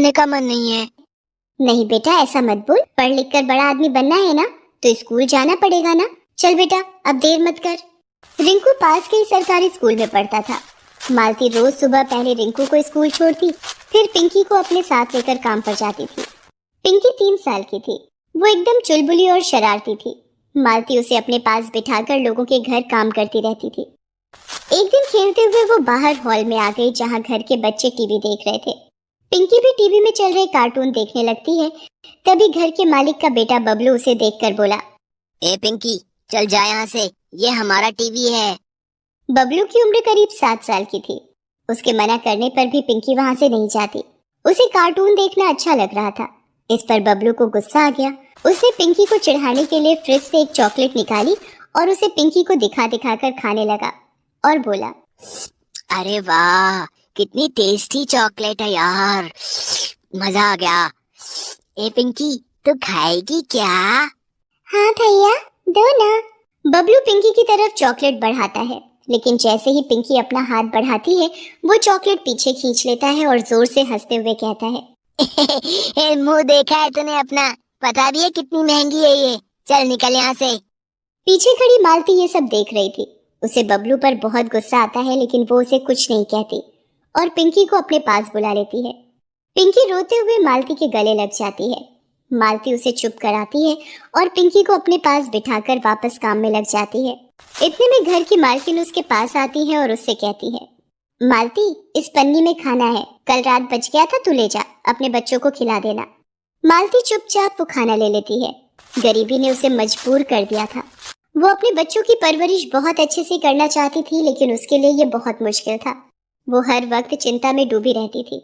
जाने का मन नहीं है। नहीं बेटा, ऐसा मत बोल। पढ़ लिख कर बड़ा आदमी बनना है ना, तो स्कूल जाना पड़ेगा ना। चल बेटा, अब देर मत कर। रिंकू पास के ही सरकारी स्कूल में पढ़ता था। मालती रोज सुबह पहले रिंकू को स्कूल छोड़ती, फिर पिंकी को अपने साथ लेकर काम पर जाती थी। पिंकी 3 साल की थी। वो एकदम चुलबुली और शरारती थी। मालती उसे अपने पास बिठाकर लोगों के घर काम करती रहती थी। एक दिन खेलते हुए वो बाहर हॉल में आ गई, जहाँ घर के बच्चे टीवी देख रहे थे। पिंकी भी टीवी में चल रहे कार्टून देखने लगती है। तभी घर के मालिक का बेटा बबलू उसे देखकर बोला, ए पिंकी, चल जा यहाँ से, ये हमारा टीवी है। बबलू की उम्र करीब 7 साल की थी। उसके मना करने पर भी पिंकी वहां से नहीं जाती। उसे कार्टून देखना अच्छा लग रहा था। इस पर बबलू को गुस्सा आ गया। उसने पिंकी को चिढ़ाने के लिए फ्रिज से एक चॉकलेट निकाली और उसे पिंकी को दिखा दिखाकर खाने लगा और बोला, अरे वाह, कितनी टेस्टी चॉकलेट है यार, मजा आ गया। ए पिंकी, तू खाएगी क्या? हाँ भैया, दो ना। बबलू पिंकी की तरफ चॉकलेट बढ़ाता है, लेकिन जैसे ही पिंकी अपना हाथ बढ़ाती है, वो चॉकलेट पीछे खींच लेता है और जोर से हंसते हुए कहता है, मुंह देखा है तूने अपना, पता भी है कितनी महंगी है ये, चल निकल यहाँ से। पीछे खड़ी मालती ये सब देख रही थी। उसे बबलू पर बहुत गुस्सा आता है, लेकिन वो उसे कुछ नहीं कहती और पिंकी को अपने पास बुला लेती है। पिंकी रोते हुए मालती के गले लग जाती है। मालती उसे चुप कराती है और पिंकी को अपने पास बिठाकर वापस काम में लग जाती है। इतने में घर की मालकिन उसके पास आती है और उससे कहती है, मालती, इस पन्नी में खाना है, कल रात बच गया था, तू ले जा, अपने बच्चों को खिला देना। मालती चुपचाप वो खाना ले लेती है। गरीबी ने उसे मजबूर कर दिया था। वो अपने बच्चों की परवरिश बहुत अच्छे से करना चाहती थी, लेकिन उसके लिए ये बहुत मुश्किल था। वो हर वक्त चिंता में डूबी रहती थी,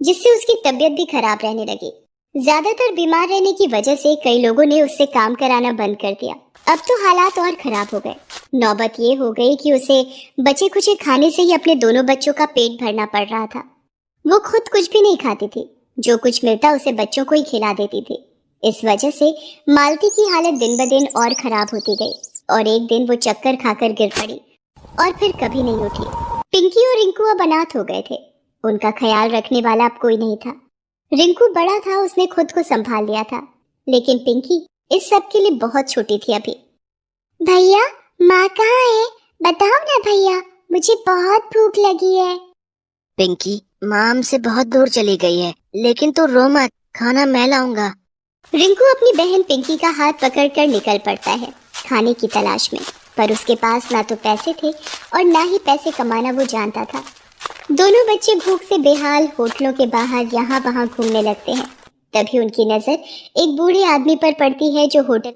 जिससे उसकी तबीयत भी खराब रहने लगी। ज्यादातर बीमार रहने की वजह से कई लोगों ने उससे काम कराना बंद कर दिया। अब तो हालात और खराब हो गए। नौबत ये हो गई कि उसे बचे खुचे खाने से ही अपने दोनों बच्चों का पेट भरना पड़ रहा था। वो खुद कुछ भी नहीं खाती थी, जो कुछ मिलता उसे बच्चों को ही खिला देती थी। इस वजह से मालती की हालत दिन ब दिन और खराब होती गई और एक दिन वो चक्कर खाकर गिर पड़ी और फिर कभी नहीं उठी। पिंकी और रिंकू अब अनाथ हो गए थे। उनका ख्याल रखने वाला अब कोई नहीं था। रिंकू बड़ा था, उसने खुद को संभाल लिया था, लेकिन पिंकी इस सब के लिए बहुत छोटी थी अभी। भैया, माँ कहाँ है? बताओ ना भैया, मुझे बहुत भूख लगी है। पिंकी, माँ हमसे बहुत दूर चली गई है, लेकिन तू रो मत, खाना मैं लाऊंगा। रिंकू अपनी बहन पिंकी का हाथ पकड़कर निकल पड़ता है खाने की तलाश में, पर उसके पास ना तो पैसे थे और ना ही पैसे कमाना वो जानता था। दोनों बच्चे भूख से बेहाल होटलों के बाहर यहाँ वहाँ घूमने लगते हैं। तभी उनकी नजर एक बूढ़े आदमी पर पड़ती है, जो होटल